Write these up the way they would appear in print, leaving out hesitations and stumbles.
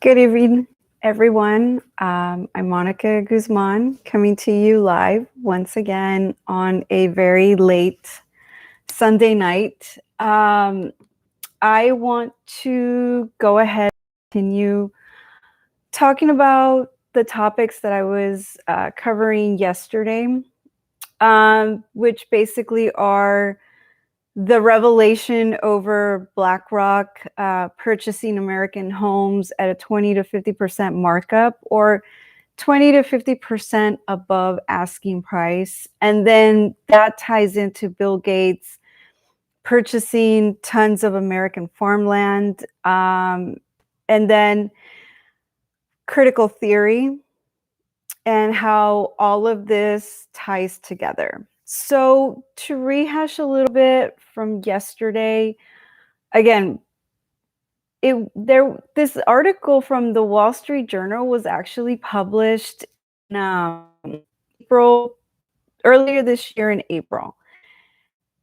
Good evening, everyone. I'm Monica Guzman coming to you live once again on a very late Sunday night. I want to go ahead and continue talking about the topics that I was covering yesterday, which basically are the revelation over Blackrock purchasing American homes at a 20 to 50% markup, or 20 to 50% above asking price. And then that ties into Bill Gates purchasing tons of American farmland. And then critical theory and how all of this ties together. So, to rehash a little bit from yesterday, again, this article from the Wall Street Journal was actually published in April, earlier this year in April.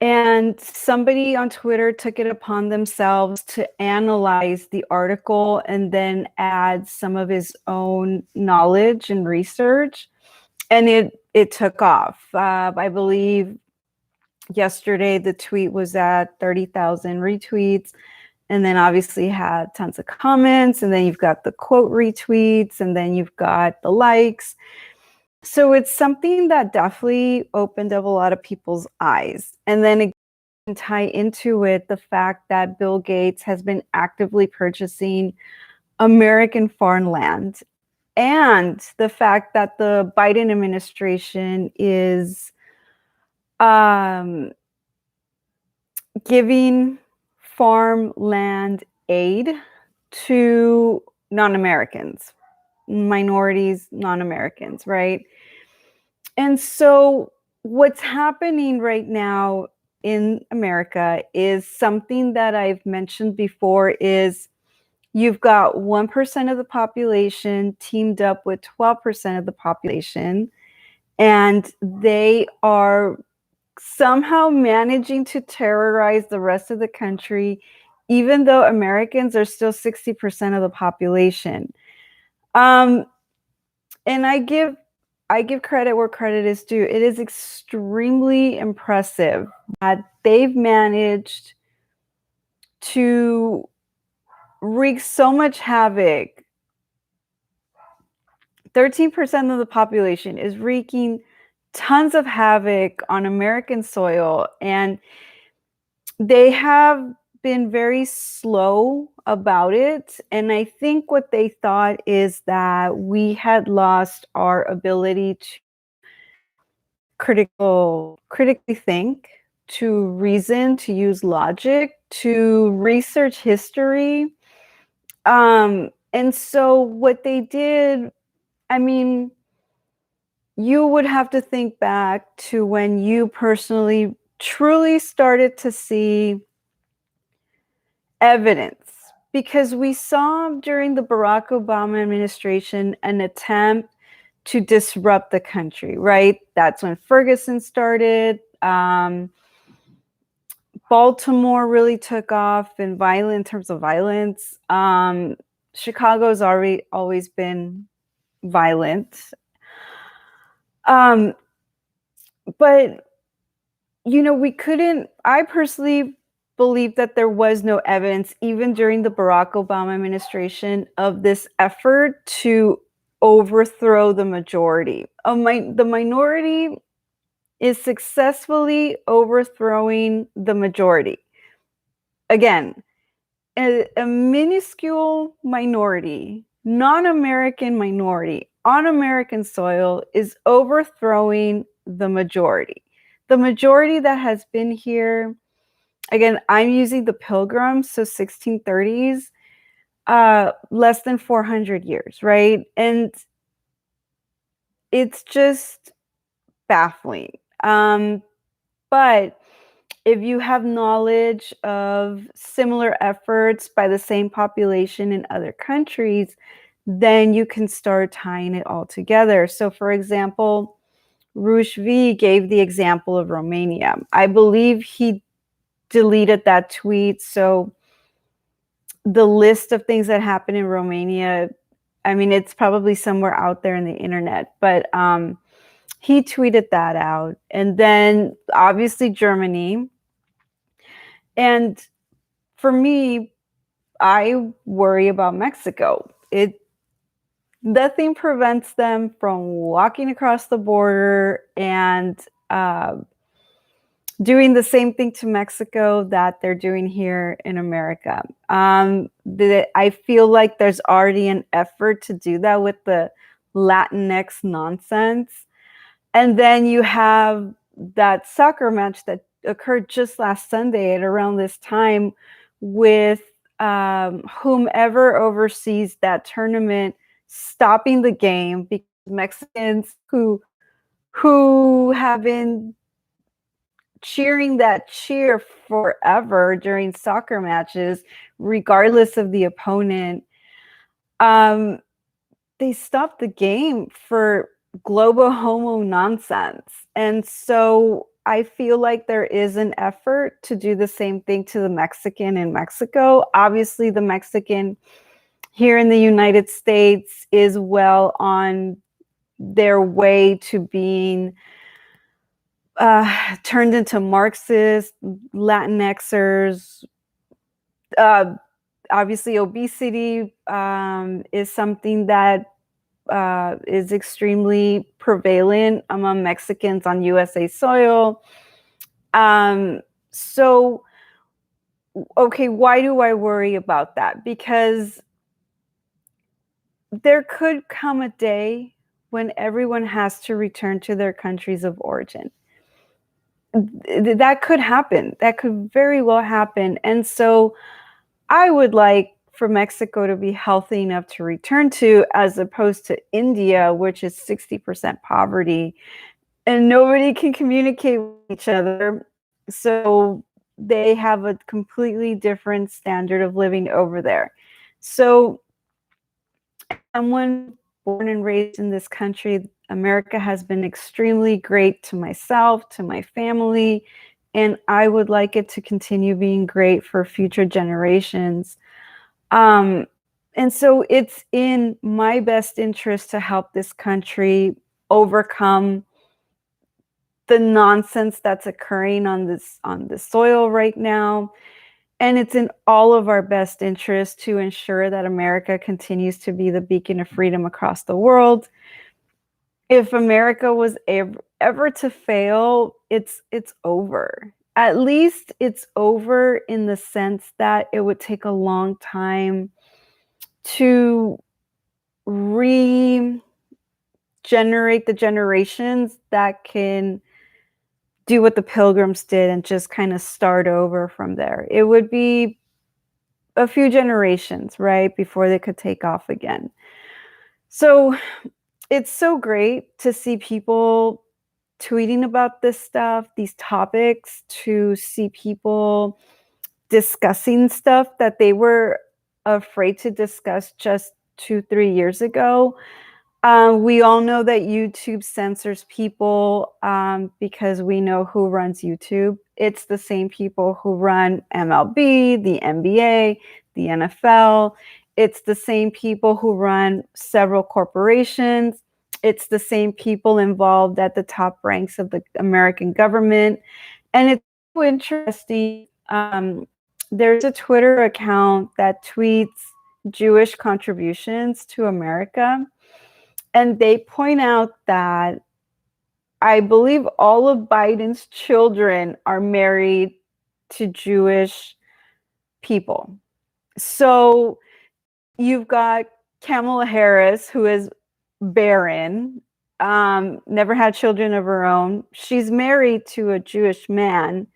And somebody on Twitter took it upon themselves to analyze the article and then add some of his own knowledge and research. And it took off. I believe yesterday the tweet was at 30,000 retweets, and then obviously had tons of comments, and then you've got the quote retweets, and then you've got the likes. So it's something that definitely opened up a lot of people's eyes. And then again, tie into it the fact that Bill Gates has been actively purchasing American farmland, and the fact that the Biden administration is giving farmland aid to non-Americans, minorities, non-Americans, right? And so what's happening right now in America is something that I've mentioned before is you've got 1% of the population teamed up with 12% of the population, and they are somehow managing to terrorize the rest of the country, even though Americans are still 60% of the population. And I give credit where credit is due. It is extremely impressive that they've managed to wreak so much havoc. 13% of the population is wreaking tons of havoc on American soil, and they have been very slow about it. And I think what they thought is that we had lost our ability to critically think, to reason, to use logic, to research history. And so what they did, I mean, you would have to think back to when you personally truly started to see evidence, because we saw during the Barack Obama administration an attempt to disrupt the country, right? That's when Ferguson started. Baltimore really took off in terms of violence. Chicago's always been violent. But, I personally believe that there was no evidence, even during the Barack Obama administration, of this effort to overthrow the majority. The minority is successfully overthrowing the majority. Again, a minuscule minority, non-American minority on American soil is overthrowing the majority. The majority that has been here, again, I'm using the Pilgrims, so 1630s, less than 400 years, right? And it's just baffling. But if you have knowledge of similar efforts by the same population in other countries, then you can start tying it all together. So, for example, Rush V gave the example of Romania. I believe he deleted that tweet, so the list of things that happened in Romania, I mean, it's probably somewhere out there in the internet, but he tweeted that out. And then obviously Germany. And for me, I worry about Mexico. Nothing prevents them from walking across the border and uh, doing the same thing to Mexico that they're doing here in America. I feel like there's already an effort to do that with the Latinx nonsense. And then you have that soccer match that occurred just last Sunday at around this time with whomever oversees that tournament stopping the game because Mexicans who have been cheering that cheer forever during soccer matches, regardless of the opponent, um, they stopped the game for globo homo nonsense. And so I feel like there is an effort to do the same thing to the Mexican in Mexico. Obviously, the Mexican here in the United States is well on their way to being turned into Marxist, Latinxers. Obviously, obesity is something that is extremely prevalent among Mexicans on USA soil. So, okay, why do I worry about that? Because there could come a day when everyone has to return to their countries of origin. That could happen. That could very well happen. And so I would like for Mexico to be healthy enough to return to, as opposed to India, which is 60% poverty and nobody can communicate with each other. So they have a completely different standard of living over there. So someone born and raised in this country, America has been extremely great to myself, to my family, and I would like it to continue being great for future generations. And so it's in my best interest to help this country overcome the nonsense that's occurring on this soil right now. And it's in all of our best interest to ensure that America continues to be the beacon of freedom across the world. If America was ever to fail, it's over. At least it's over in the sense that it would take a long time to regenerate the generations that can do what the Pilgrims did and just kind of start over from there. It would be a few generations, right, before they could take off again. So it's so great to see people tweeting about this stuff, these topics, to see people discussing stuff that they were afraid to discuss just 2-3 years ago. We all know that YouTube censors people because we know who runs YouTube. It's the same people who run MLB, the NBA, the NFL. It's the same people who run several corporations. It's the same people involved at the top ranks of the American government. And it's so interesting. There's a Twitter account that tweets Jewish contributions to America. And they point out that I believe all of Biden's children are married to Jewish people. So you've got Kamala Harris, who is barren, never had children of her own. She's married to a Jewish man.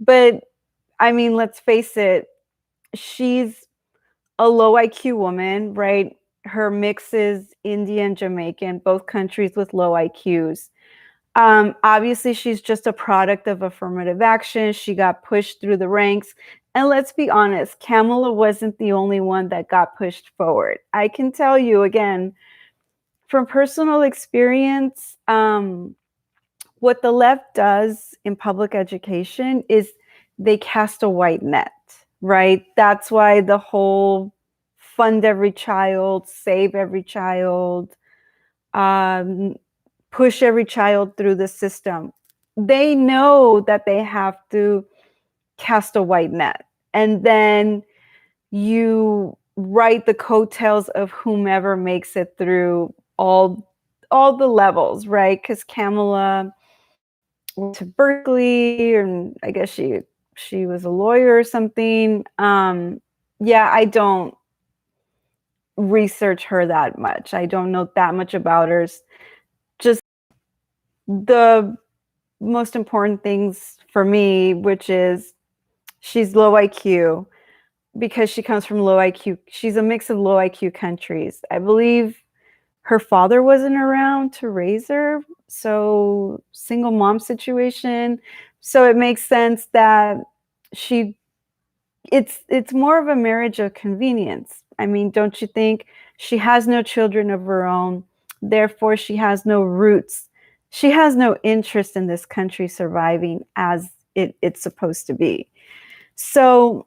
But I mean, let's face it, she's a low IQ woman, right? Her mix is Indian, Jamaican, both countries with low IQs. Obviously, she's just a product of affirmative action. She got pushed through the ranks. And let's be honest, Kamala wasn't the only one that got pushed forward. I can tell you again, from personal experience, what the left does in public education is they cast a white net, right? That's why the whole fund every child, save every child, um, push every child through the system. They know that they have to cast a white net, and then you write the coattails of whomever makes it through all the levels, right? Because Kamala went to Berkeley, and I guess she was a lawyer or something. Yeah, I don't research her that much. I don't know that much about her. Just the most important things for me, which is she's low IQ because she comes from low IQ. She's a mix of low IQ countries. I believe her father wasn't around to raise her, so single mom situation. So it makes sense that she it's more of a marriage of convenience. I mean, don't you think? She has no children of her own, therefore she has no roots. She has no interest in this country surviving as it's supposed to be. So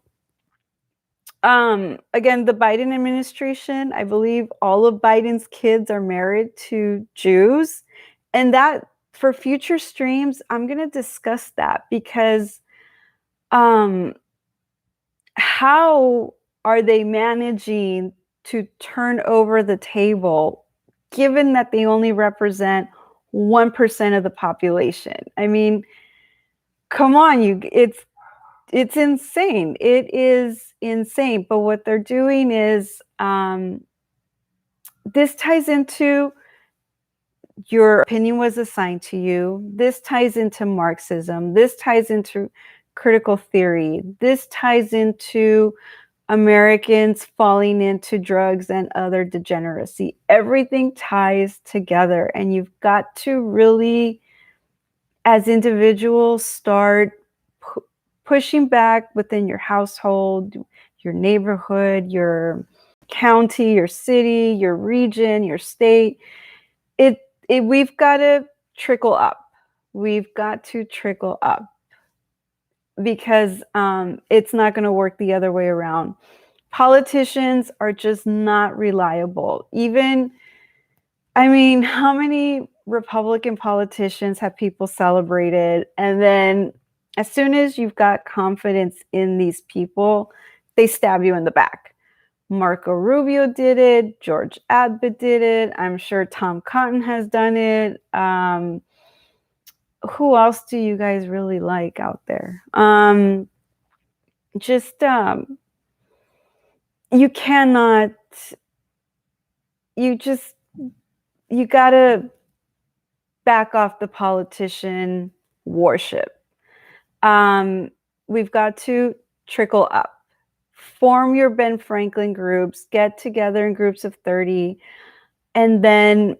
again, the Biden administration, I believe all of Biden's kids are married to Jews. And that for future streams, I'm going to discuss that because um, how are they managing to turn over the table given that they only represent 1% of the population? I mean, come on, it's insane. It is insane. But what they're doing is this ties into your opinion was assigned to you. This ties into Marxism. This ties into critical theory. This ties into Americans falling into drugs and other degeneracy. Everything ties together, and you've got to really, as individuals, start pushing back within your household, your neighborhood, your county, your city, your region, your state. We've got to trickle up. We've got to trickle up because it's not going to work the other way around. Politicians are just not reliable. Even, I mean, how many Republican politicians have people celebrated? And then as soon as you've got confidence in these people, they stab you in the back. Marco Rubio did it. George Abbott did it. I'm sure Tom Cotton has done it. Who else do you guys really like out there? Just you cannot. You just you gotta back off the politician worship. We've got to trickle up. Form your Ben Franklin groups. Get together in groups of 30, and then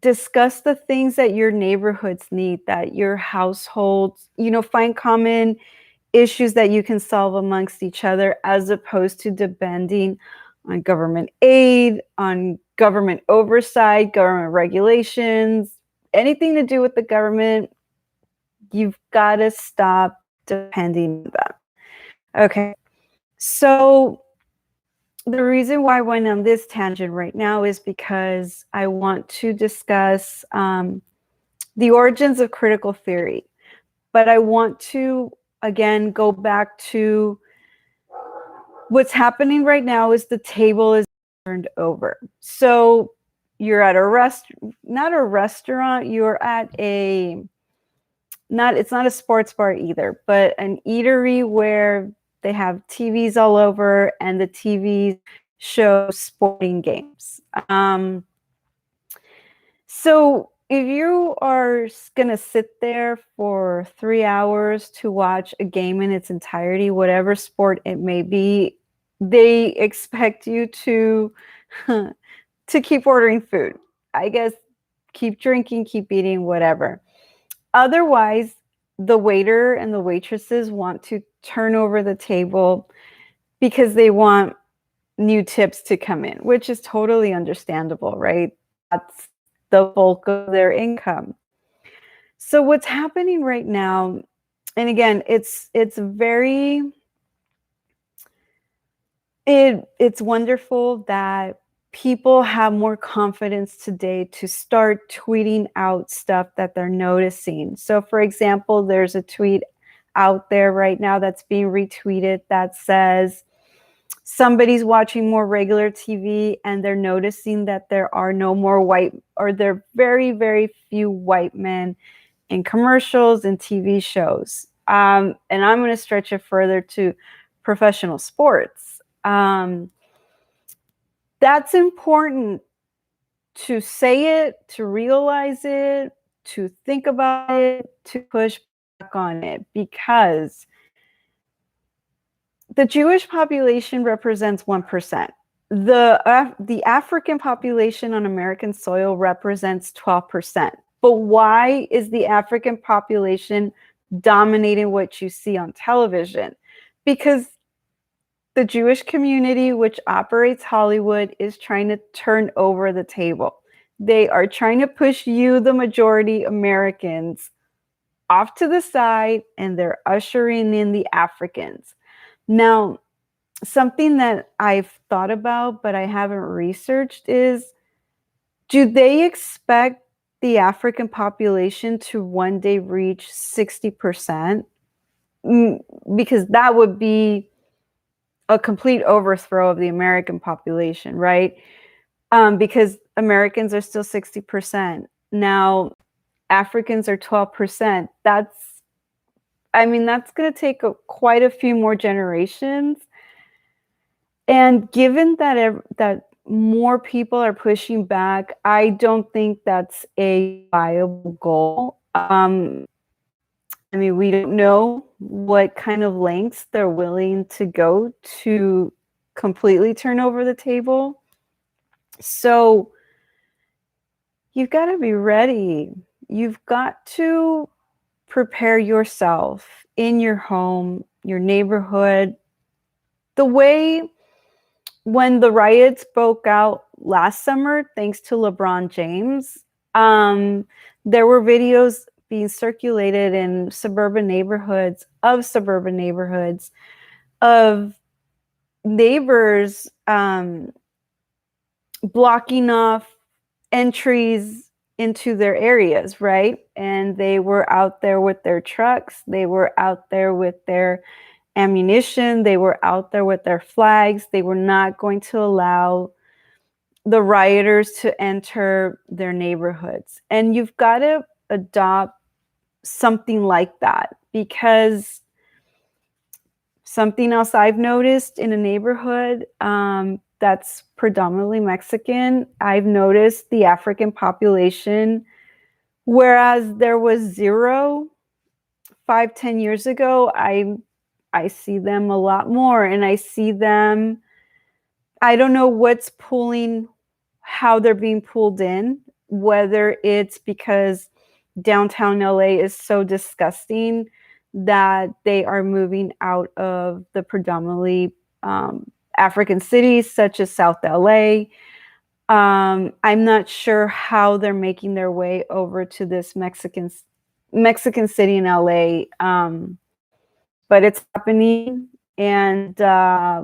discuss the things that your neighborhoods need, that your households, find common issues that you can solve amongst each other, as opposed to depending on government aid, on government oversight, government regulations, anything to do with the government. You've got to stop depending on them. Okay. So the reason why I went on this tangent right now is because I want to discuss the origins of critical theory. But I want to, again, go back to what's happening right now is the table is turned over. So you're at not a restaurant, you're at it's not a sports bar either, but an eatery where they have TVs all over and the TVs show sporting games. So if you are going to sit there for 3 hours to watch a game in its entirety, whatever sport it may be, they expect you to to keep ordering food. I guess keep drinking, keep eating, whatever. Otherwise, the waiter and the waitresses want to turn over the table because they want new tips to come in, which is totally understandable, right? That's the bulk of their income. So what's happening right now, and again, it's very It's wonderful that people have more confidence today to start tweeting out stuff that they're noticing. So, for example, there's a tweet out there right now that's being retweeted that says somebody's watching more regular TV and they're noticing that there are no more white, or there are very, very few white men in commercials and TV shows. And I'm going to stretch it further to professional sports. That's important to say it, to realize it, to think about it, to push back on it, because the Jewish population represents 1%. The African population on American soil represents 12%. But why is the African population dominating what you see on television? Because the Jewish community, which operates Hollywood, is trying to turn over the table. They are trying to push you, the majority Americans, off to the side, and they're ushering in the Africans. Now, something that I've thought about, but I haven't researched, is, do they expect the African population to one day reach 60%? Because that would be a complete overthrow of the American population, right? Because Americans are still 60%. Now, Africans are 12%. That's going to take quite a few more generations. And given that more people are pushing back, I don't think that's a viable goal. We don't know what kind of lengths they're willing to go to completely turn over the table. So you've got to be ready. You've got to prepare yourself in your home, your neighborhood, the way when the riots broke out last summer, thanks to LeBron James, there were videos being circulated in suburban neighborhoods of neighbors blocking off entries into their areas, right? And they were out there with their trucks. They were out there with their ammunition. They were out there with their flags. They were not going to allow the rioters to enter their neighborhoods. And you've got to adopt something like that, because something else I've noticed in a neighborhood that's predominantly Mexican, I've noticed the African population, whereas there was 0 5-10 years ago, I see them a lot more, and I see them, I don't know what's pulling, how they're being pulled in, whether it's because downtown LA is so disgusting that they are moving out of the predominantly African cities such as South LA. I'm not sure how they're making their way over to this Mexican city in LA, but it's happening. And I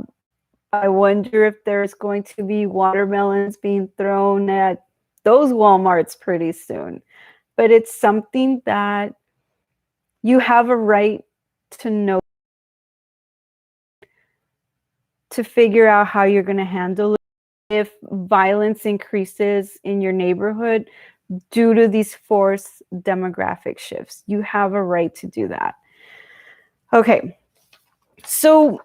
wonder if there's going to be watermelons being thrown at those Walmarts pretty soon. But it's something that you have a right to know, to figure out how you're going to handle it if violence increases in your neighborhood due to these forced demographic shifts. You have a right to do that. Okay, so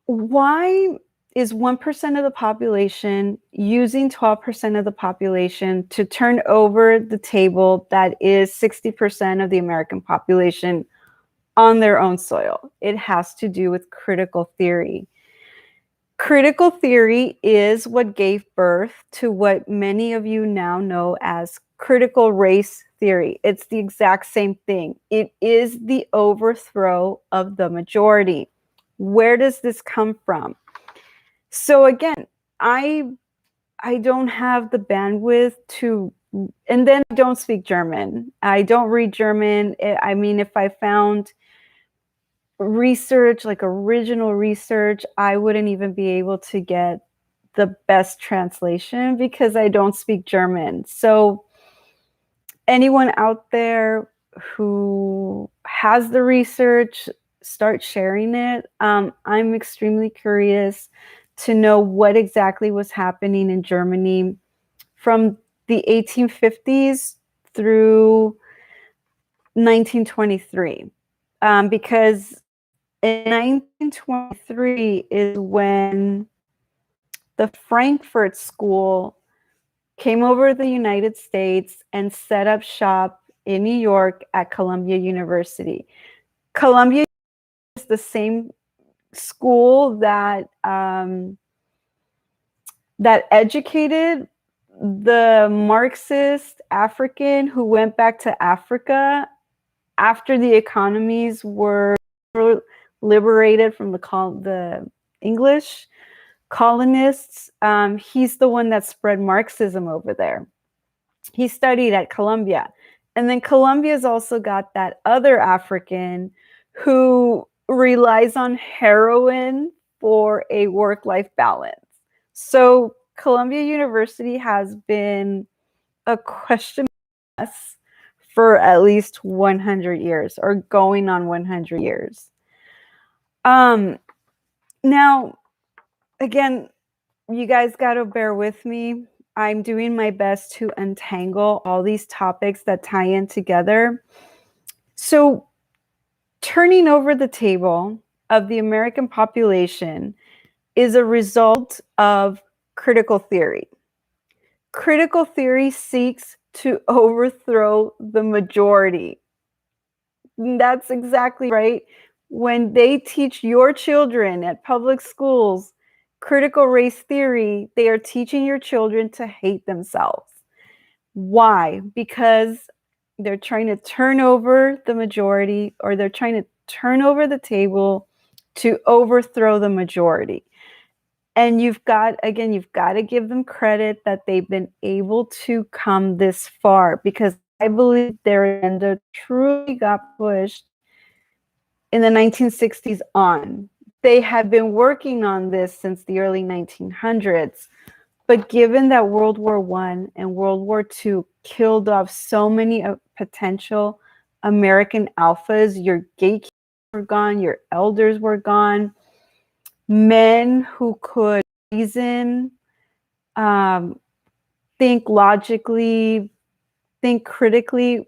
why is 1% of the population using 12% of the population to turn over the table that is 60% of the American population on their own soil? It has to do with critical theory. Critical theory is what gave birth to what many of you now know as critical race theory. It's the exact same thing. It is the overthrow of the majority. Where does this come from? So again, I don't have the bandwidth to, and then I don't speak German. I don't read German. I mean, if I found research, like original research, I wouldn't even be able to get the best translation because I don't speak German. So anyone out there who has the research, start sharing it. I'm extremely curious to know what exactly was happening in Germany from the 1850s through 1923, because in 1923 is when the Frankfurt School came over to the United States and set up shop in New York at Columbia University. Columbia is the same school that that educated the Marxist African who went back to Africa after the economies were liberated from the English colonists. He's the one that spread Marxism over there. He studied at Columbia. And then Columbia's also got that other African who relies on heroin for a work-life balance. So Columbia University has been a question for at least 100 years or going on 100 years. Now, again, you guys got to bear with me. I'm doing my best to untangle all these topics that tie in together. So, turning over the table of the American population is a result of critical theory. Critical theory seeks to overthrow the majority. That's exactly right. When they teach your children at public schools critical race theory, they are teaching your children to hate themselves. Why? Because they're trying to turn over the majority, or they're trying to turn over the table to overthrow the majority. And you've got to give them credit that they've been able to come this far, because I believe their agenda truly got pushed in the 1960s on. They had been working on this since the early 1900s. But given that World War I and World War II killed off so many potential American alphas, your gatekeepers were gone, your elders were gone, men who could reason, think logically, think critically,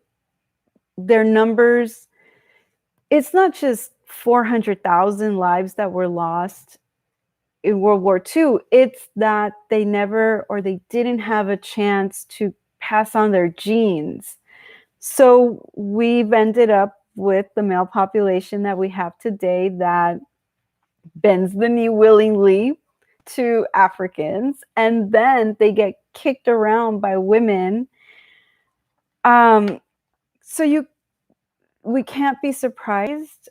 their numbers, it's not just 400,000 lives that were lost in World War II, it's that they never, or they didn't have a chance to pass on their genes. So we've ended up with the male population that we have today that bends the knee willingly to Africans, and then they get kicked around by women. So we can't be surprised,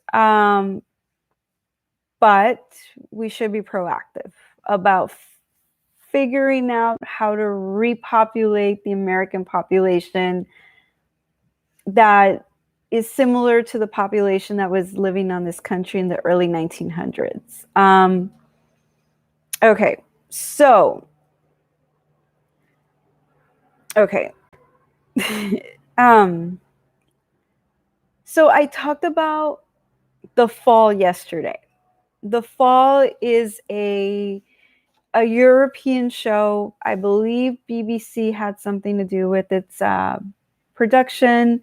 but we should be proactive about figuring out how to repopulate the American population that is similar to the population that was living on this country in the early 1900s. Okay, so, okay. So I talked about The Fall yesterday. The Fall is a European show. I believe BBC had something to do with its production.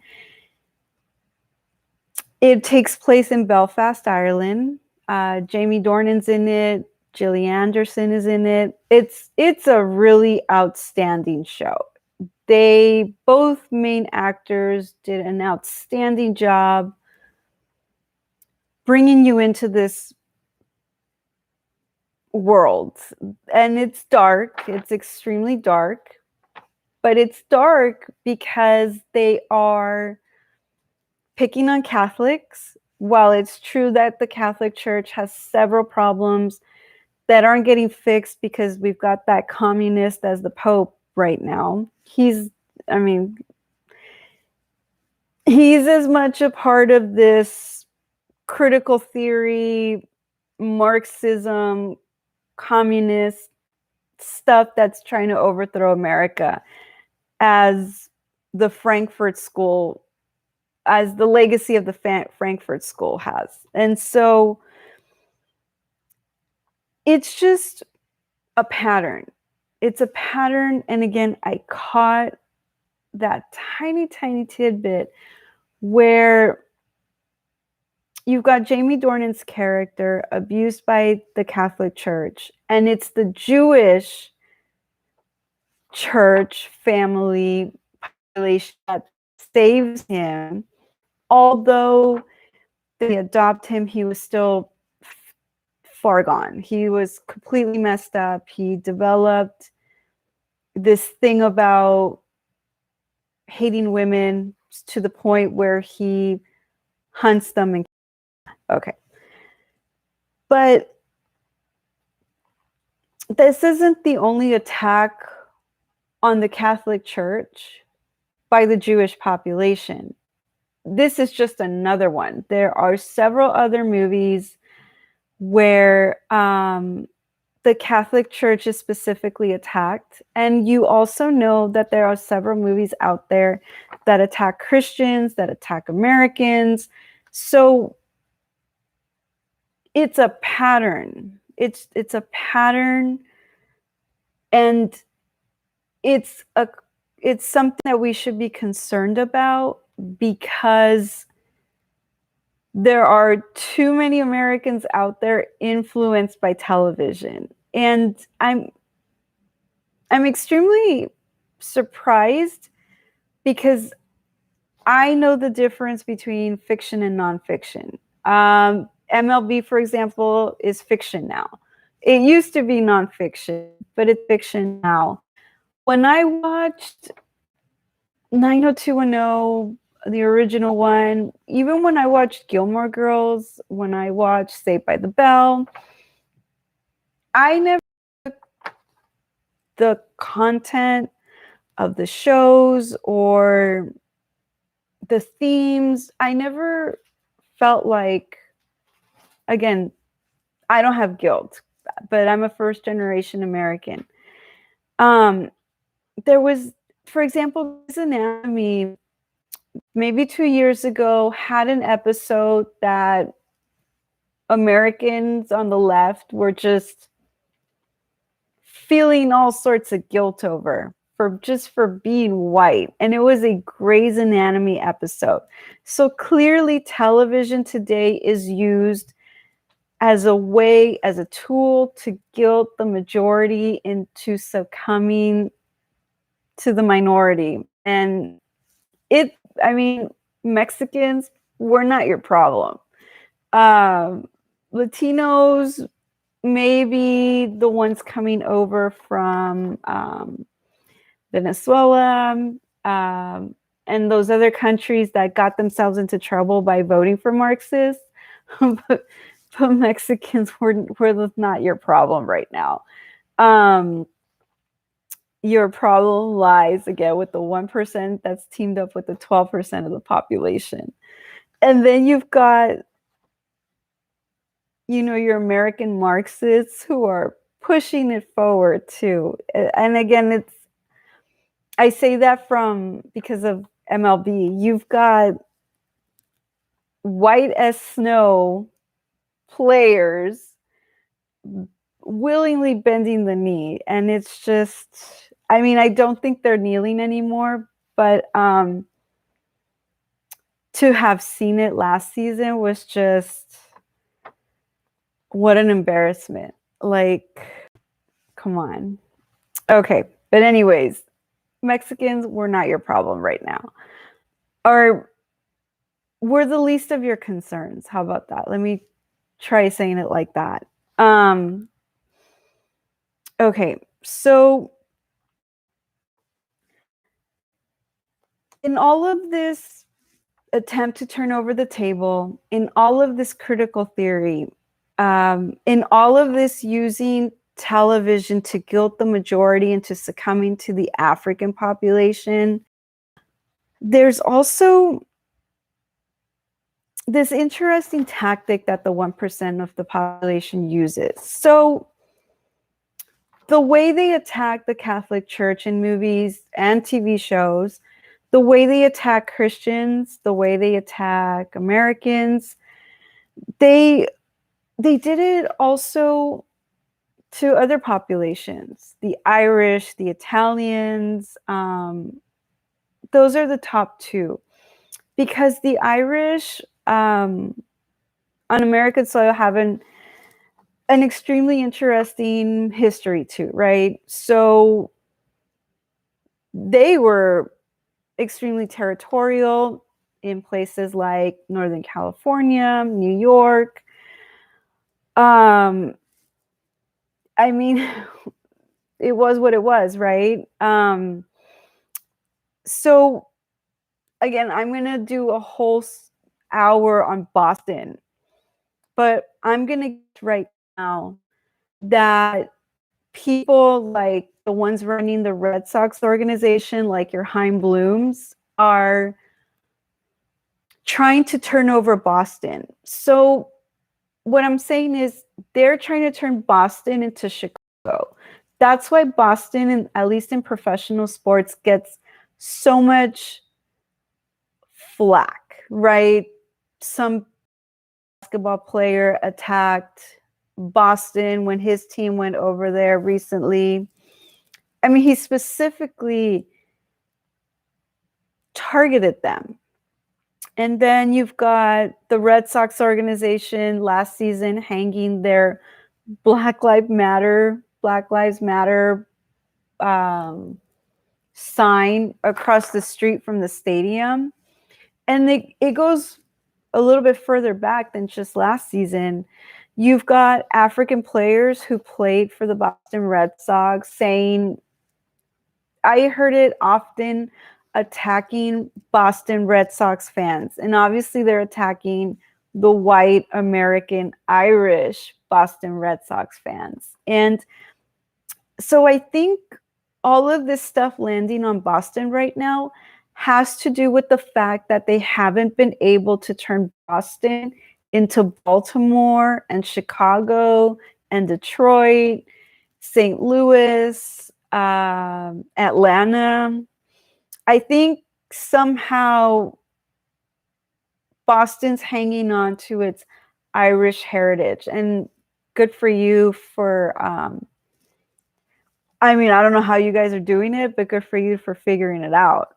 It takes place in Belfast, Ireland. Jamie Dornan's in it. Gillian Anderson is in it. It's a really outstanding show. Both main actors did an outstanding job bringing you into this world. And it's dark. It's extremely dark. But it's dark because they are picking on Catholics. While it's true that the Catholic Church has several problems that aren't getting fixed because we've got that communist as the Pope right now. He's as much a part of this critical theory, Marxism, communist stuff that's trying to overthrow America, as the Frankfurt School, as the legacy of the Frankfurt School has. And so it's just a pattern. It's a pattern. And again, I caught that tiny, tiny tidbit where you've got Jamie Dornan's character abused by the Catholic Church, and it's the Jewish church family population that saves him. Although they adopt him, he was still far gone. He was completely messed up. He developed this thing about hating women to the point where he hunts them and okay. But this isn't the only attack on the Catholic Church by the Jewish population. This is just another one. There are several other movies where the Catholic Church is specifically attacked. And you also know that there are several movies out there that attack Christians, that attack Americans. So it's a pattern. It's a pattern, and it's something that we should be concerned about, because there are too many Americans out there influenced by television. And I'm extremely surprised, because I know the difference between fiction and nonfiction. MLB, for example, is fiction now. It used to be nonfiction, but it's fiction now. When I watched 90210, the original one, even when I watched Gilmore Girls, when I watched Saved by the Bell, I never took the content of the shows or the themes. I never felt like, again, I don't have guilt, but I'm a first generation American. There was, for example, Grey's Anatomy, maybe 2 years ago, had an episode that Americans on the left were just feeling all sorts of guilt over for being white. And it was a Grey's Anatomy episode. So clearly television today is used as a way, as a tool to guilt the majority into succumbing to the minority. And Mexicans, we're not your problem. Latinos, maybe the ones coming over from Venezuela, and those other countries that got themselves into trouble by voting for Marxists. but Mexicans were not your problem right now. Your problem lies, again, with the 1% that's teamed up with the 12% of the population. And then you've got, your American Marxists who are pushing it forward too. And again, I say that because of MLB. You've got white as snow players willingly bending the knee. And it's just, I don't think they're kneeling anymore, but to have seen it last season was just, what an embarrassment. Like, come on. Okay. But anyways, Mexicans, we're not your problem right now. Or we're the least of your concerns. How about that? Let me try saying it like that. Okay. So in all of this attempt to turn over the table, in all of this critical theory, in all of this using television to guilt the majority into succumbing to the African population, there's also this interesting tactic that the 1% of the population uses. So the way they attack the Catholic Church in movies and TV shows, the way they attack Christians, the way they attack Americans, they did it also to other populations, the Irish, the Italians. Those are the top two, because the Irish on American soil have an extremely interesting history too, right? So they were extremely territorial in places like Northern California, New York. I mean, it was what it was, right? So again, I'm gonna do a whole hour on Boston, but I'm gonna get right now that people like the ones running the Red Sox organization, like your Heim Blooms, are trying to turn over Boston. So what I'm saying is they're trying to turn Boston into Chicago. That's why Boston, and at least in professional sports, gets so much flack, right? Some basketball player attacked Boston when his team went over there recently. I mean, he specifically targeted them. And then you've got the Red Sox organization last season hanging their Black Lives Matter sign across the street from the stadium. And it goes a little bit further back than just last season. You've got African players who played for the Boston Red Sox saying, I heard it often, attacking Boston Red Sox fans. And obviously they're attacking the white American Irish Boston Red Sox fans. And so I think all of this stuff landing on Boston right now has to do with the fact that they haven't been able to turn Boston into Baltimore and Chicago and Detroit, St. Louis, Atlanta. I think somehow Boston's hanging on to its Irish heritage, and good for you for I mean, I don't know how you guys are doing it, but good for you for figuring it out.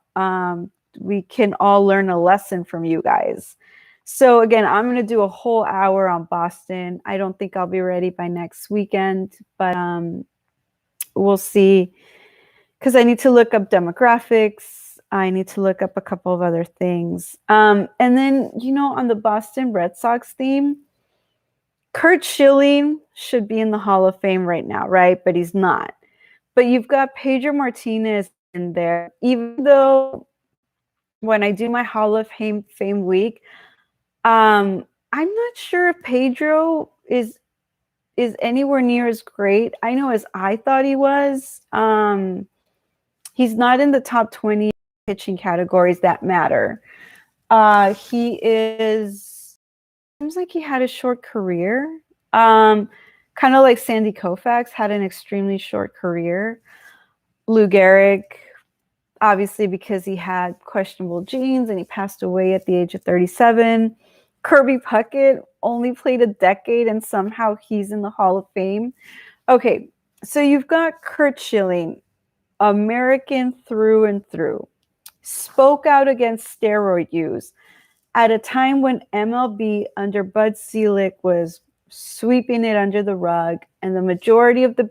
We can all learn a lesson from you guys. So again, I'm going to do a whole hour on Boston. I don't think I'll be ready by next weekend, but we'll see, because I need to look up demographics. I need to look up a couple of other things. And then, on the Boston Red Sox theme, Curt Schilling should be in the Hall of Fame right now, right? But he's not. But you've got Pedro Martinez in there, even though when I do my Hall of Fame week, I'm not sure if Pedro is anywhere near as great. I know as I thought he was. He's not in the top 20 pitching categories that matter. He seems like he had a short career. Kind of like Sandy Koufax had an extremely short career. Lou Gehrig, obviously because he had questionable genes and he passed away at the age of 37. Kirby Puckett only played a decade and somehow he's in the Hall of Fame. Okay, so you've got Curt Schilling, American through and through, spoke out against steroid use at a time when MLB under Bud Selig was sweeping it under the rug, and the majority of the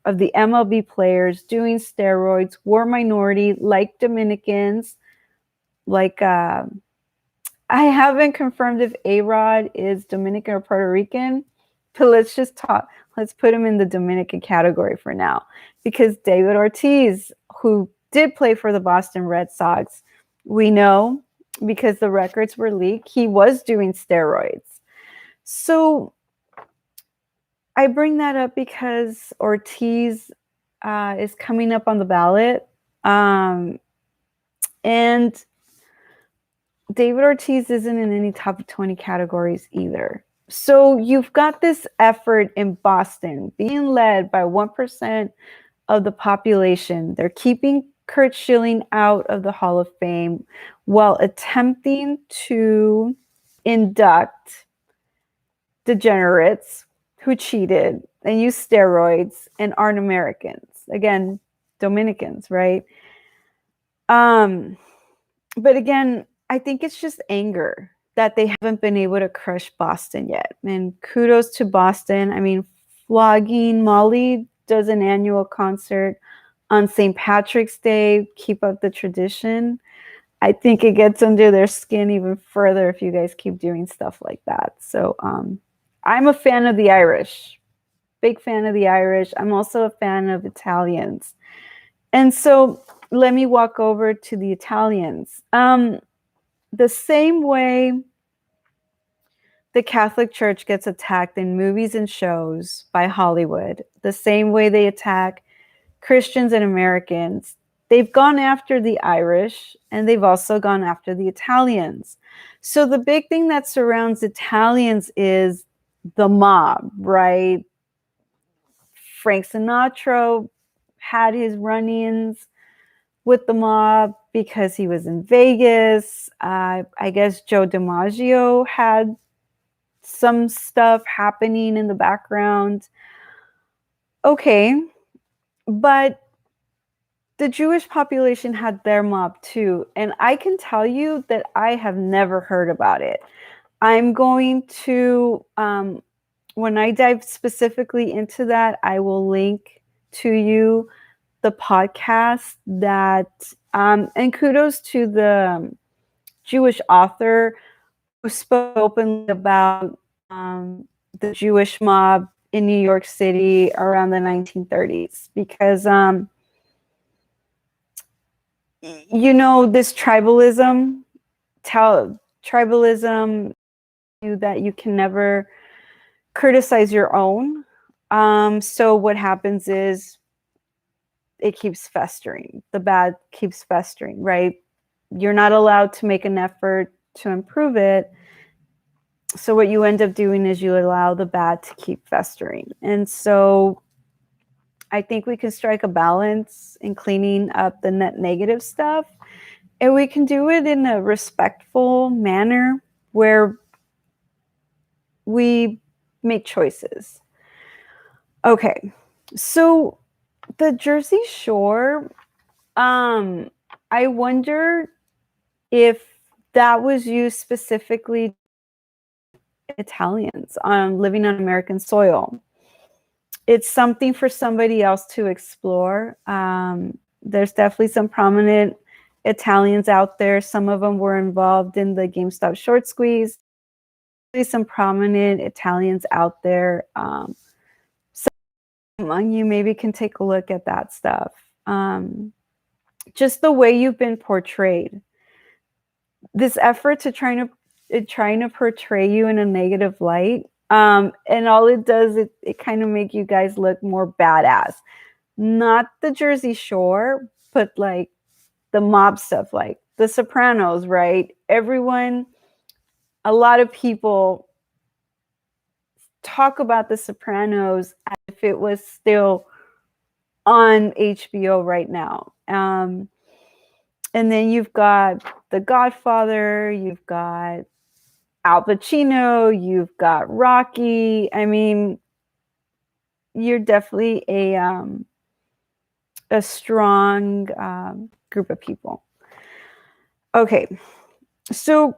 MLB players doing steroids were minority, like Dominicans, like I haven't confirmed if A-Rod is Dominican or Puerto Rican, but let's put him in the Dominican category for now, because David Ortiz, who did play for the Boston Red Sox, we know because the records were leaked, he was doing steroids. So I bring that up because Ortiz is coming up on the ballot. And David Ortiz isn't in any top 20 categories either. So you've got this effort in Boston being led by 1% of the population. They're keeping Kurt Schilling out of the Hall of Fame while attempting to induct degenerates who cheated and used steroids and aren't Americans. Again, Dominicans, right? But again, I think it's just anger that they haven't been able to crush Boston yet. And kudos to Boston. I mean, flogging Molly does an annual concert on St. Patrick's Day, keep up the tradition. I think it gets under their skin even further if you guys keep doing stuff like that. So I'm a fan of the Irish, big fan of the Irish. I'm also a fan of Italians. And so let me walk over to the Italians. The same way the Catholic Church gets attacked in movies and shows by Hollywood, the same way they attack Christians and Americans, they've gone after the Irish and they've also gone after the Italians. So the big thing that surrounds Italians is the mob, right? Frank Sinatra had his run-ins with the mob because he was in Vegas. I guess Joe DiMaggio had some stuff happening in the background. Okay, but the Jewish population had their mob too. And I can tell you that I have never heard about it. I'm going to, when I dive specifically into that, I will link to you the podcast that, and kudos to the Jewish author who spoke openly about the Jewish mob in New York City around the 1930s, because you know, this tribalism that you can never criticize your own. So what happens is it keeps festering. The bad keeps festering, right? You're not allowed to make an effort to improve it. So what you end up doing is you allow the bad to keep festering. And so I think we can strike a balance in cleaning up the net negative stuff. And we can do it in a respectful manner where we make choices. Okay, so the Jersey Shore, I wonder if that was used specifically Italians living on American soil. It's something for somebody else to explore. There's definitely some prominent Italians out there. Some of them were involved in the GameStop short squeeze. There's some prominent Italians out there. Some among you maybe can take a look at that stuff. Just the way you've been portrayed. This effort to trying to portray you in a negative light. And all it does, it kind of make you guys look more badass. Not the Jersey Shore, but like the mob stuff, like The Sopranos, right? Everyone, a lot of people talk about The Sopranos as if it was still on HBO right now. And then you've got The Godfather, you've got Al Pacino, you've got Rocky. I mean, you're definitely a strong group of people. Okay, so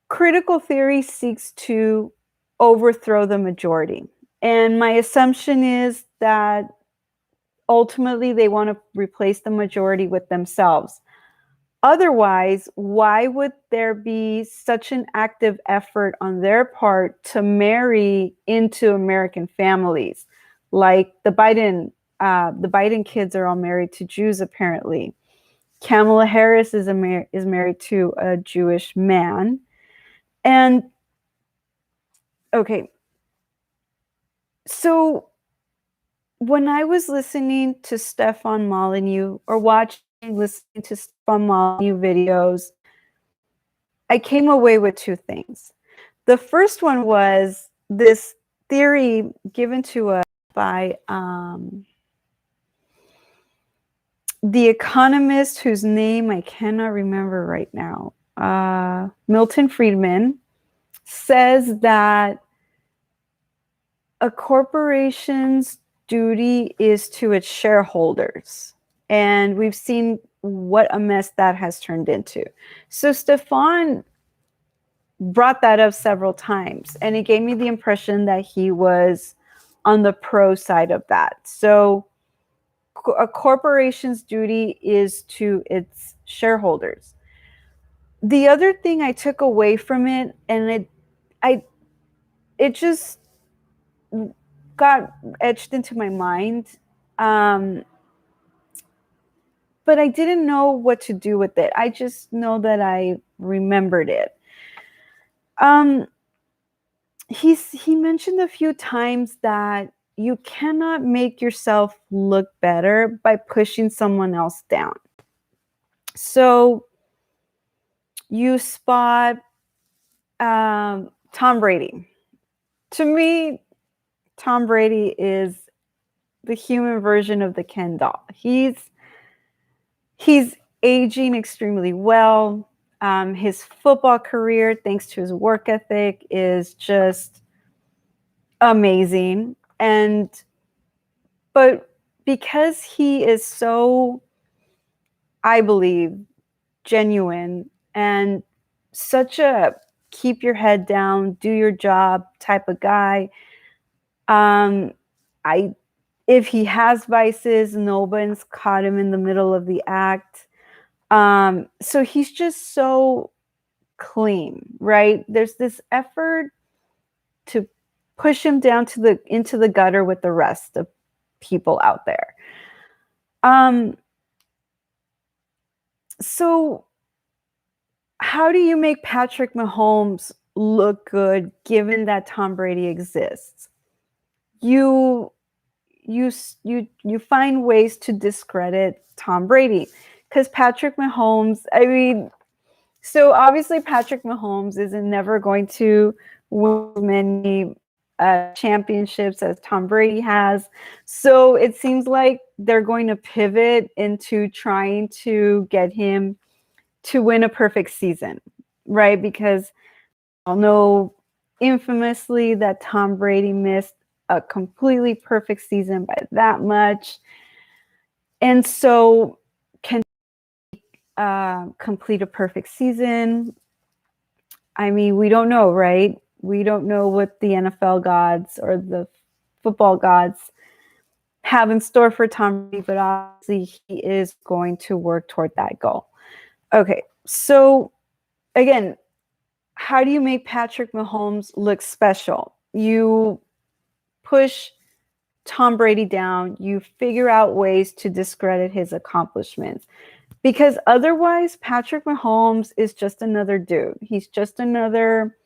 critical theory seeks to overthrow the majority. And my assumption is that ultimately they want to replace the majority with themselves. Otherwise, why would there be such an active effort on their part to marry into American families? Like the Biden kids are all married to Jews, apparently. Kamala Harris is married to a Jewish man. And okay, so when I was listening to Stefan Molyneux or listening to Stefan Molyneux videos, I came away with two things. The first one was this theory given to us by the economist whose name I cannot remember right now, Milton Friedman, says that a corporation's duty is to its shareholders. And we've seen what a mess that has turned into. So Stefan brought that up several times, and it gave me the impression that he was on the pro side of that. So a corporation's duty is to its shareholders. The other thing I took away from it, and it just got etched into my mind, but I didn't know what to do with it. I just know that I remembered it. He mentioned a few times that you cannot make yourself look better by pushing someone else down. So you spot Tom Brady. To me, Tom Brady is the human version of the Ken doll. He's aging extremely well. His football career, thanks to his work ethic, is just amazing. But because he is so, I believe, genuine and such a keep your head down, do your job type of guy, if he has vices, no one's caught him in the middle of the act. So he's just so clean, right? There's this effort to push him down into the gutter with the rest of people out there. So how do you make Patrick Mahomes look good given that Tom Brady exists? You find ways to discredit Tom Brady, because Patrick Mahomes, I mean, so obviously Patrick Mahomes is never going to win many championships as Tom Brady has. So it seems like they're going to pivot into trying to get him to win a perfect season, right? Because I'll know infamously that Tom Brady missed a completely perfect season by that much. And so can complete a perfect season? I mean, we don't know, right? We don't know what the NFL gods or the football gods have in store for Tom Brady, but obviously he is going to work toward that goal. Okay, so again, how do you make Patrick Mahomes look special? You push Tom Brady down, you figure out ways to discredit his accomplishments. Because otherwise, Patrick Mahomes is just another dude. He's just another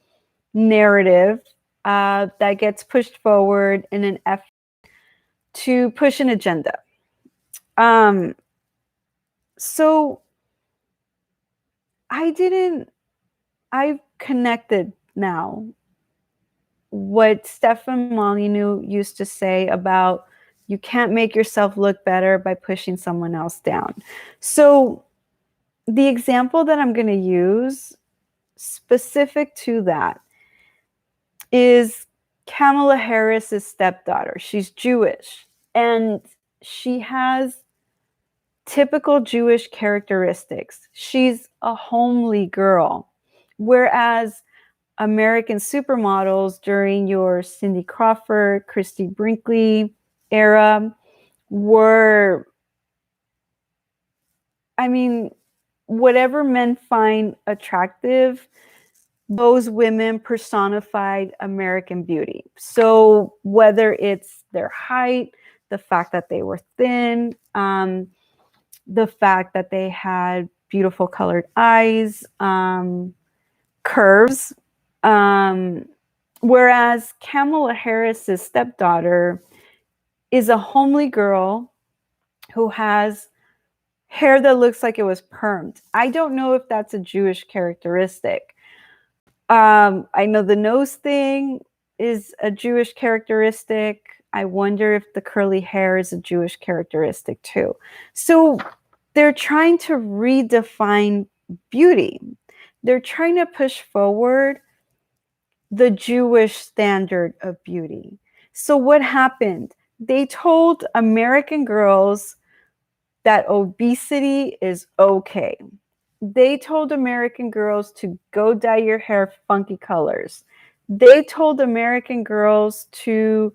narrative that gets pushed forward in an effort to push an agenda. So I've connected now what Stefan Molyneux used to say about you can't make yourself look better by pushing someone else down. So the example that I'm going to use specific to that is Kamala Harris's stepdaughter. She's Jewish, and she has typical Jewish characteristics. She's a homely girl, whereas American supermodels during your Cindy Crawford, Christy Brinkley era were, I mean, whatever men find attractive, those women personified American beauty. So whether it's their height, the fact that they were thin, the fact that they had beautiful colored eyes, curves. Whereas Kamala Harris's stepdaughter is a homely girl who has hair that looks like it was permed. I don't know if that's a Jewish characteristic. I know the nose thing is a Jewish characteristic. I wonder if the curly hair is a Jewish characteristic too. So they're trying to redefine beauty. They're trying to push forward the Jewish standard of beauty. So what happened? They told American girls that obesity is okay. They told American girls to go dye your hair funky colors. They told American girls to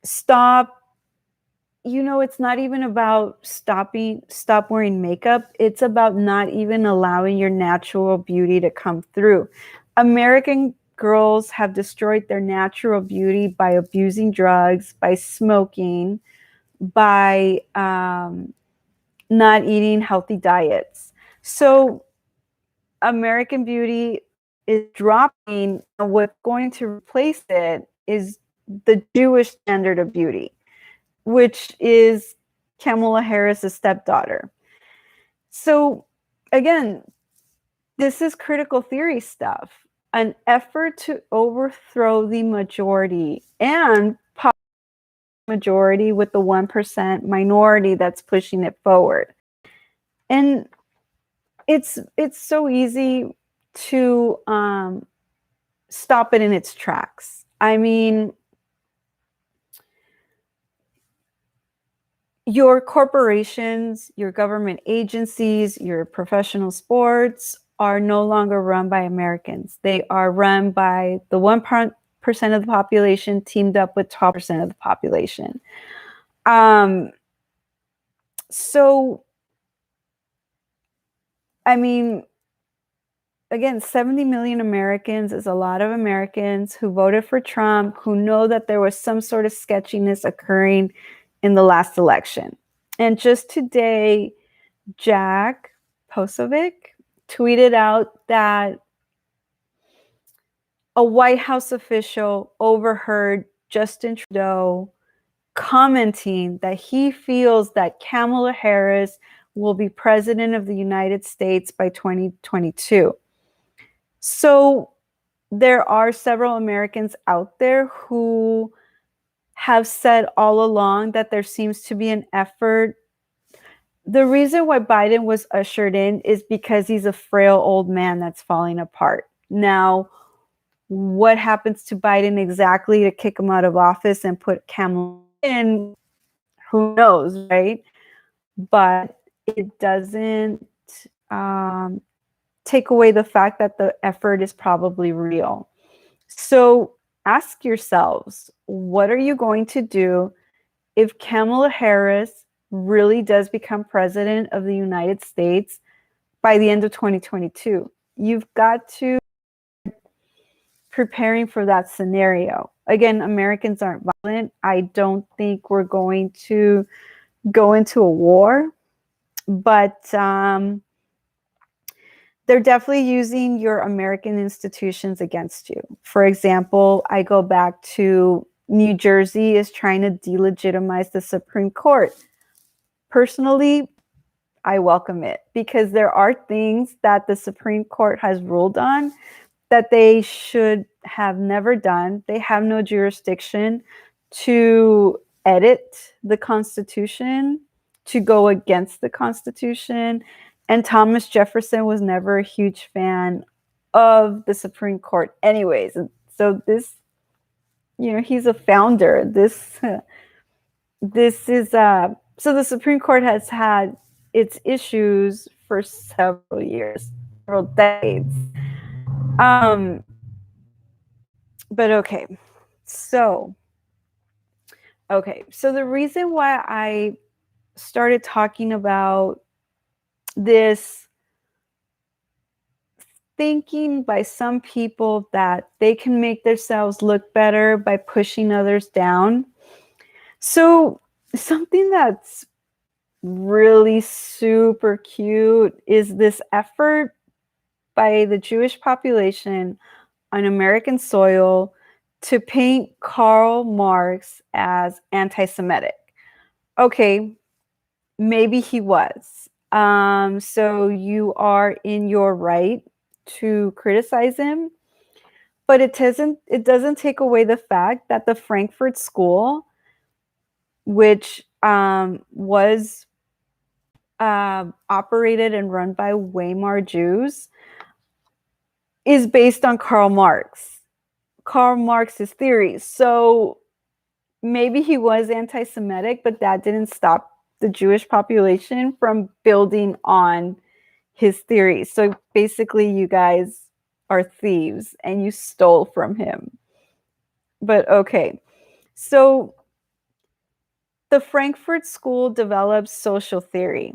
stop. It's not even about stop wearing makeup. It's about not even allowing your natural beauty to come through. American girls have destroyed their natural beauty by abusing drugs, by smoking, by not eating healthy diets. So American beauty is dropping, and what's going to replace it is the Jewish standard of beauty, which is Kamala Harris' stepdaughter. So again, this is critical theory stuff, an effort to overthrow the majority and majority with the 1% minority that's pushing it forward. And it's so easy to stop it in its tracks. I mean, your corporations, your government agencies, your professional sports are no longer run by Americans. They are run by the 1% of the population teamed up with 12% of the population. So, I mean, again, 70 million Americans is a lot of Americans who voted for Trump, who know that there was some sort of sketchiness occurring in the last election. And just today, Jack Posobiec tweeted out that a White House official overheard Justin Trudeau commenting that he feels that Kamala Harris will be president of the United States by 2022. So there are several Americans out there who have said all along that there seems to be an effort. The reason why Biden was ushered in is because he's a frail old man that's falling apart. Now, what happens to Biden exactly to kick him out of office and put Kamala in, who knows, right? But it doesn't take away the fact that the effort is probably real. So ask yourselves, what are you going to do if Kamala Harris really does become president of the United States by the end of 2022? You've got to preparing for that scenario. Again, Americans aren't violent. I don't think we're going to go into a war, but they're definitely using your American institutions against you. For example, I go back to New Jersey is trying to delegitimize the Supreme Court. Personally, I welcome it because there are things that the Supreme Court has ruled on that they should have never done. They have no jurisdiction to edit the Constitution, to go against the Constitution. And Thomas Jefferson was never a huge fan of the Supreme Court anyways. So this, he's a founder. This is, so the Supreme Court has had its issues for several years, several decades. But okay, so the reason why I started talking about this thinking by some people that they can make themselves look better by pushing others down. So something that's really super cute is this effort by the Jewish population on American soil to paint Karl Marx as anti-Semitic. Okay, maybe he was. So you are in your right to criticize him, but it doesn't take away the fact that the Frankfurt School, which was operated and run by Weimar Jews, is based on Karl Marx's theories. So maybe he was anti-Semitic, but that didn't stop the Jewish population from building on his theories. So basically, you guys are thieves and you stole from him. But okay, so the Frankfurt School develops social theory.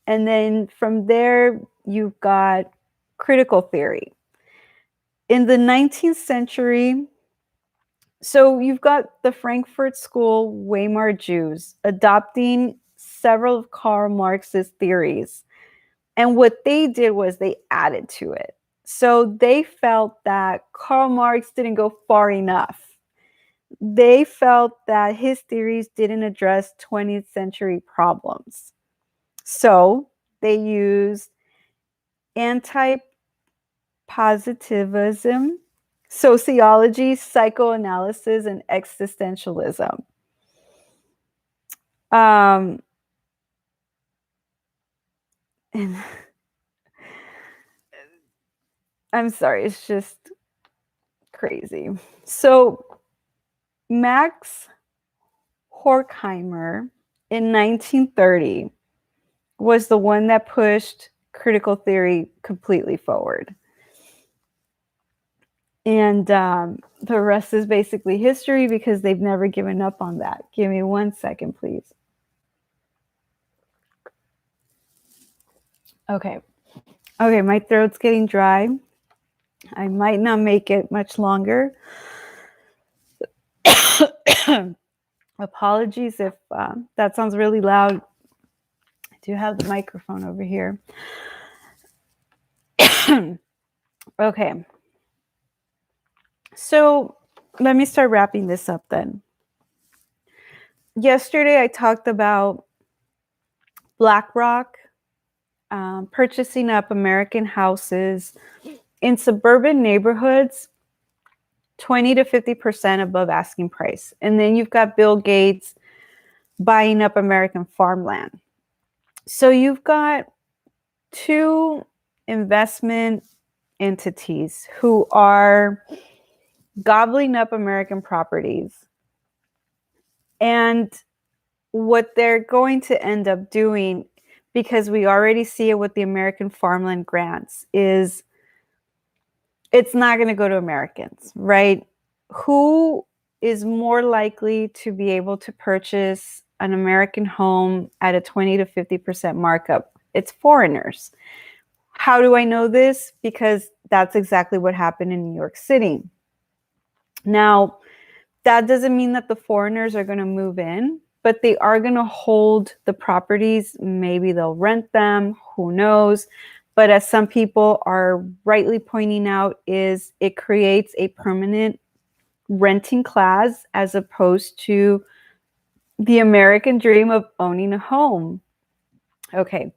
And then from there, you've got critical theory. In the 19th century, so you've got the Frankfurt School Weimar Jews adopting several of Karl Marx's theories. And what they did was they added to it. So they felt that Karl Marx didn't go far enough. They felt that his theories didn't address 20th century problems. So they used anti-positivism, sociology, psychoanalysis, and existentialism. And I'm sorry, it's just crazy. So Max Horkheimer in 1930 was the one that pushed critical theory completely forward. And the rest is basically history because they've never given up on that. Give me 1 second, please. Okay, my throat's getting dry. I might not make it much longer. Apologies if that sounds really loud. I do have the microphone over here. Okay. So let me start wrapping this up then. Yesterday, I talked about Blackrock purchasing up American houses in suburban neighborhoods 20 to 50% above asking price. And then you've got Bill Gates buying up American farmland. So you've got two investment entities who are gobbling up American properties. And what they're going to end up doing, because we already see it with the American farmland grants, is it's not going to go to Americans, right? Who is more likely to be able to purchase an American home at a 20 to 50% markup? It's foreigners. How do I know this? Because that's exactly what happened in New York City. Now, that doesn't mean that the foreigners are going to move in, but they are going to hold the properties. Maybe they'll rent them, who knows? But as some people are rightly pointing out, is it creates a permanent renting class as opposed to the American dream of owning a home. Okay.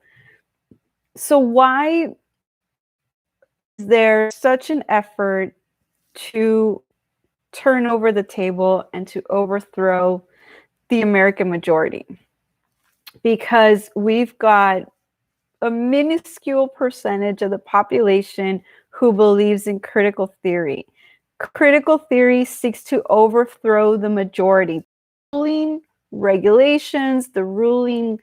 So why is there such an effort to turn over the table and to overthrow the American majority? Because we've got a minuscule percentage of the population who believes in critical theory. Critical theory seeks to overthrow the majority. Ruling regulations, the ruling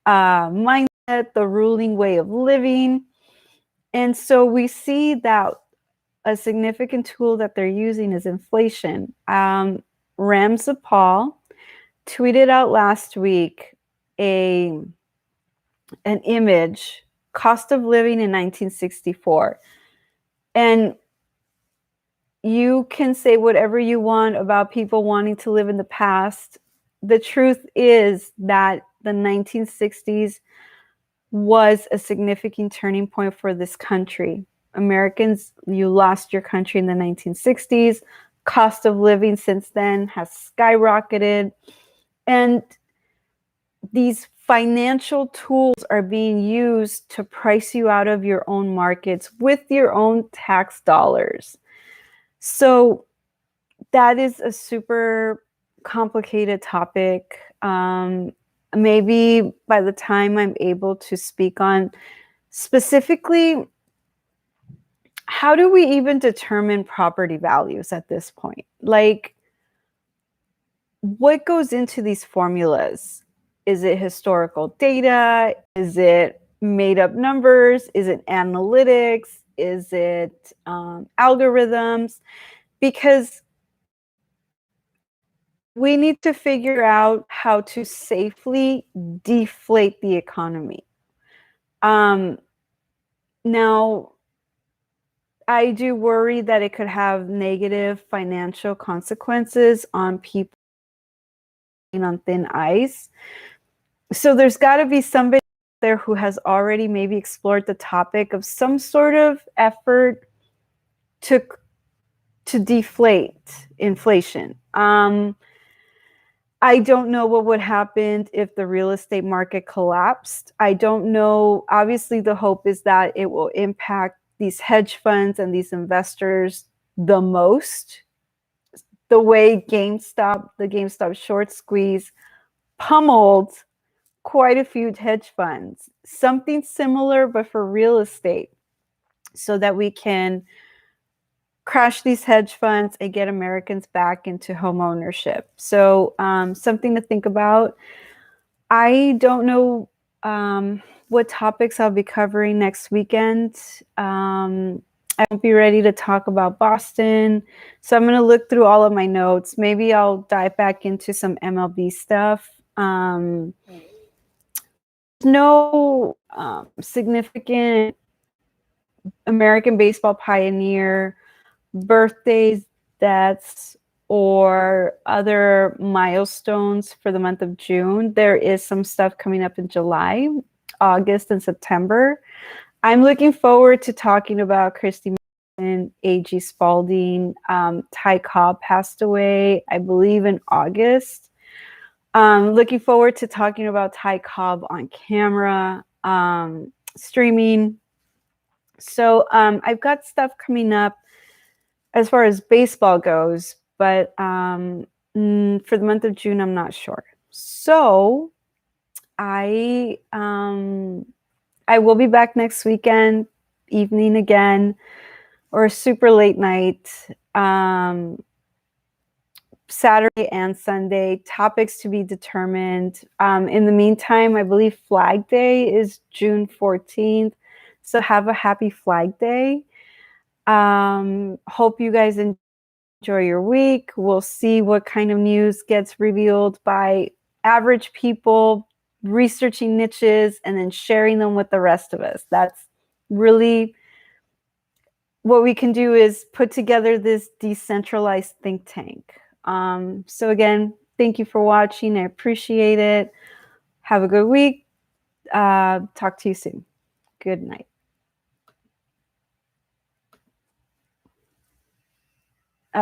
mindset, the ruling way of living. And so we see that a significant tool that they're using is inflation. Ramza Paul tweeted out last week an image, cost of living in 1964. And you can say whatever you want about people wanting to live in the past. The truth is that the 1960s was a significant turning point for this country. Americans, you lost your country in the 1960s. Cost of living since then has skyrocketed. And these financial tools are being used to price you out of your own markets with your own tax dollars. So that is a super complicated topic. Maybe by the time I'm able to speak on specifically, how do we even determine property values at this point? Like, what goes into these formulas? Is it historical data? Is it made up numbers? Is it analytics? Is it algorithms? Because we need to figure out how to safely deflate the economy. Now, I do worry that it could have negative financial consequences on people on thin ice. So there's got to be somebody there who has already maybe explored the topic of some sort of effort to deflate inflation. I don't know what would happen if the real estate market collapsed. I don't know. Obviously, the hope is that it will impact these hedge funds and these investors the most. The way the GameStop short squeeze pummeled quite a few hedge funds. Something similar, but for real estate, so that we can crash these hedge funds and get Americans back into home ownership. So something to think about. I don't know what topics I'll be covering next weekend. I won't be ready to talk about Boston. So I'm going to look through all of my notes. Maybe I'll dive back into some MLB stuff. No significant American baseball pioneer birthdays, deaths, or other milestones for the month of June. There is some stuff coming up in July, August, and September. I'm looking forward to talking about Christy Mason, A.G. Spalding. Ty Cobb passed away, I believe, in August. Looking forward to talking about Ty Cobb on camera, streaming. So I've got stuff coming up as far as baseball goes, but for the month of June, I'm not sure. So I will be back next weekend, evening again, or a super late night, Saturday and Sunday, topics to be determined. In the meantime, I believe Flag Day is June 14th. So have a happy Flag Day. Hope you guys enjoy your week. We'll see what kind of news gets revealed by average people researching niches and then sharing them with the rest of us. That's really what we can do, is put together this decentralized think tank. So again, thank you for watching. I appreciate it. Have a good week. Talk to you soon. Good night.